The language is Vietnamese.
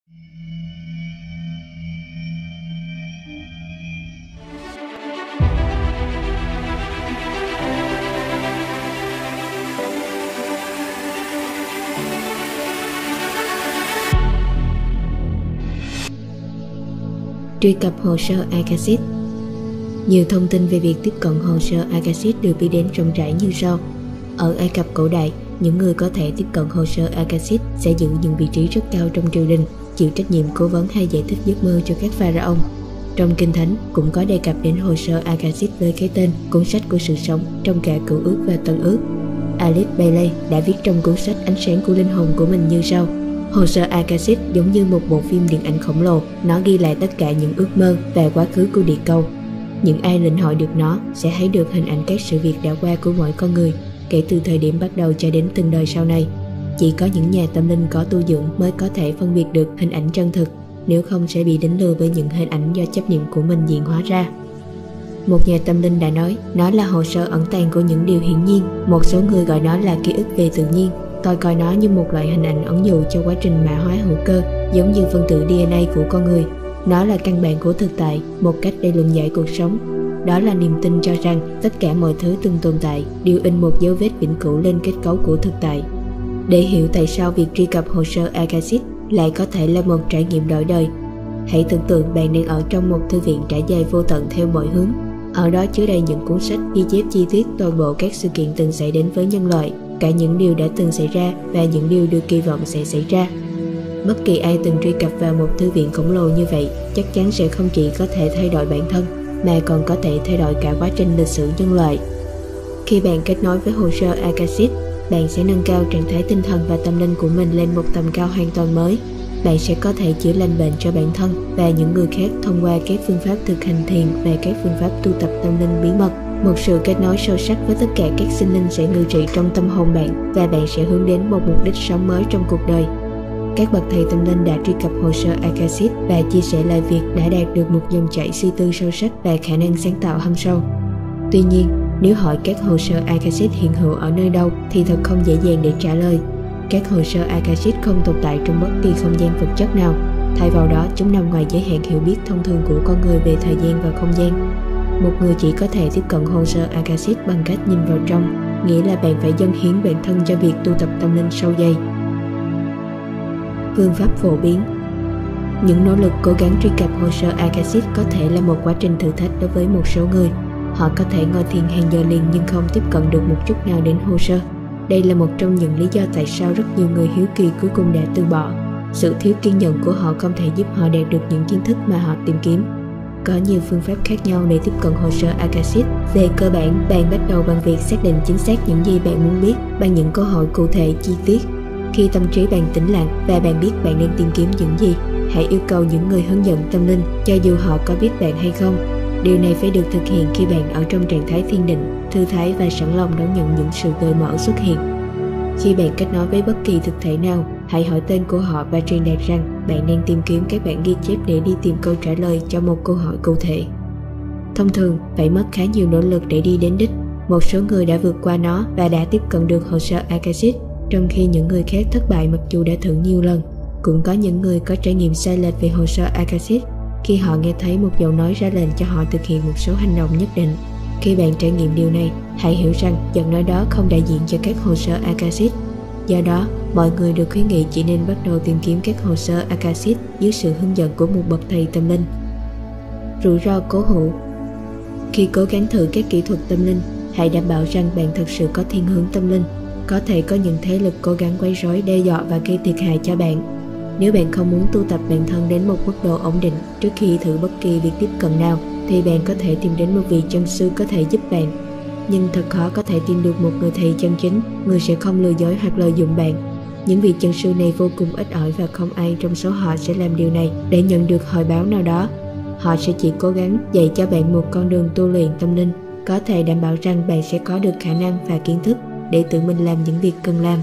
Truy cập hồ sơ Akashic. Nhiều thông tin về việc tiếp cận hồ sơ Akashic được biết đến rộng rãi như sau. Ở Ai Cập cổ đại, những người có thể tiếp cận hồ sơ Akashic sẽ giữ những vị trí rất cao trong triều đình, chịu trách nhiệm cố vấn hay giải thích giấc mơ cho các pharaoh. Trong Kinh Thánh cũng có đề cập đến hồ sơ Akashic với cái tên cuốn sách của sự sống trong cả Cựu Ước và Tân Ước. Alice Bailey đã viết trong cuốn sách Ánh sáng của linh hồn của mình như sau: hồ sơ Akashic giống như một bộ phim điện ảnh khổng lồ, nó ghi lại tất cả những ước mơ và quá khứ của địa cầu. Những ai lĩnh hội được nó sẽ thấy được hình ảnh các sự việc đã qua của mỗi con người, kể từ thời điểm bắt đầu cho đến từng đời sau này. Chỉ có những nhà tâm linh có tu dưỡng mới có thể phân biệt được hình ảnh chân thực, nếu không sẽ bị đánh lừa với những hình ảnh do chấp niệm của mình diễn hóa ra. Một nhà tâm linh đã nói, nó là hồ sơ ẩn tàng của những điều hiển nhiên. Một số người gọi nó là ký ức về tự nhiên. Tôi coi nó như một loại hình ảnh ẩn dụ cho quá trình mã hóa hữu cơ, giống như phân tử DNA của con người. Nó là căn bản của thực tại, một cách để luận giải cuộc sống. Đó là niềm tin cho rằng tất cả mọi thứ từng tồn tại đều in một dấu vết vĩnh cửu lên kết cấu của thực tại. Để hiểu tại sao việc truy cập hồ sơ Akashic lại có thể là một trải nghiệm đổi đời, hãy tưởng tượng bạn đang ở trong một thư viện trải dài vô tận theo mọi hướng. Ở đó chứa đầy những cuốn sách ghi chép chi tiết toàn bộ các sự kiện từng xảy đến với nhân loại, cả những điều đã từng xảy ra và những điều được kỳ vọng sẽ xảy ra. Bất kỳ ai từng truy cập vào một thư viện khổng lồ như vậy chắc chắn sẽ không chỉ có thể thay đổi bản thân, mà còn có thể thay đổi cả quá trình lịch sử nhân loại. Khi bạn kết nối với hồ sơ Akashic, bạn sẽ nâng cao trạng thái tinh thần và tâm linh của mình lên một tầm cao hoàn toàn mới. Bạn sẽ có thể chữa lành bệnh cho bản thân và những người khác thông qua các phương pháp thực hành thiền và các phương pháp tu tập tâm linh bí mật. Một sự kết nối sâu sắc với tất cả các sinh linh sẽ ngự trị trong tâm hồn bạn, và bạn sẽ hướng đến một mục đích sống mới trong cuộc đời. Các bậc thầy tâm linh đã truy cập hồ sơ Akashic và chia sẻ lại việc đã đạt được một dòng chảy suy tư sâu sắc và khả năng sáng tạo hâm sâu. Tuy nhiên, nếu hỏi các hồ sơ Akashic hiện hữu ở nơi đâu thì thật không dễ dàng để trả lời. Các hồ sơ Akashic không tồn tại trong bất kỳ không gian vật chất nào. Thay vào đó, chúng nằm ngoài giới hạn hiểu biết thông thường của con người về thời gian và không gian. Một người chỉ có thể tiếp cận hồ sơ Akashic bằng cách nhìn vào trong, nghĩa là bạn phải dâng hiến bản thân cho việc tu tập tâm linh sâu dày. Phương pháp phổ biến. Những nỗ lực cố gắng truy cập hồ sơ Akashic có thể là một quá trình thử thách đối với một số người. Họ có thể ngồi thiền hàng giờ liền nhưng không tiếp cận được một chút nào đến hồ sơ. Đây là một trong những lý do tại sao rất nhiều người hiếu kỳ cuối cùng đã từ bỏ. Sự thiếu kiên nhẫn của họ không thể giúp họ đạt được những kiến thức mà họ tìm kiếm. Có nhiều phương pháp khác nhau để tiếp cận hồ sơ Akashic. Về cơ bản, bạn bắt đầu bằng việc xác định chính xác những gì bạn muốn biết bằng những câu hỏi cụ thể chi tiết. Khi tâm trí bạn tĩnh lặng và bạn biết bạn đang tìm kiếm những gì, hãy yêu cầu những người hướng dẫn tâm linh, cho dù họ có biết bạn hay không. Điều này phải được thực hiện khi bạn ở trong trạng thái thiền định, thư thái và sẵn lòng đón nhận những sự gợi mở xuất hiện. Khi bạn kết nối với bất kỳ thực thể nào, hãy hỏi tên của họ và truyền đạt rằng bạn đang tìm kiếm các bản ghi chép để đi tìm câu trả lời cho một câu hỏi cụ thể. Thông thường, phải mất khá nhiều nỗ lực để đi đến đích. Một số người đã vượt qua nó và đã tiếp cận được hồ sơ Akashic, trong khi những người khác thất bại mặc dù đã thử nhiều lần. Cũng có những người có trải nghiệm sai lệch về hồ sơ Akashic khi họ nghe thấy một giọng nói ra lệnh cho họ thực hiện một số hành động nhất định. Khi bạn trải nghiệm điều này, hãy hiểu rằng giọng nói đó không đại diện cho các hồ sơ Akashic. Do đó, mọi người được khuyến nghị chỉ nên bắt đầu tìm kiếm các hồ sơ Akashic dưới sự hướng dẫn của một bậc thầy tâm linh. Rủi ro cố hữu. Khi cố gắng thử các kỹ thuật tâm linh, hãy đảm bảo rằng bạn thực sự có thiên hướng tâm linh. Có thể có những thế lực cố gắng quấy rối, đe dọa và gây thiệt hại cho bạn. Nếu bạn không muốn tu tập bản thân đến một mức độ ổn định trước khi thử bất kỳ việc tiếp cận nào, thì bạn có thể tìm đến một vị chân sư có thể giúp bạn. Nhưng thật khó có thể tìm được một người thầy chân chính, người sẽ không lừa dối hoặc lợi dụng bạn. Những vị chân sư này vô cùng ít ỏi và không ai trong số họ sẽ làm điều này để nhận được hồi báo nào đó. Họ sẽ chỉ cố gắng dạy cho bạn một con đường tu luyện tâm linh, có thể đảm bảo rằng bạn sẽ có được khả năng và kiến thức để tự mình làm những việc cần làm.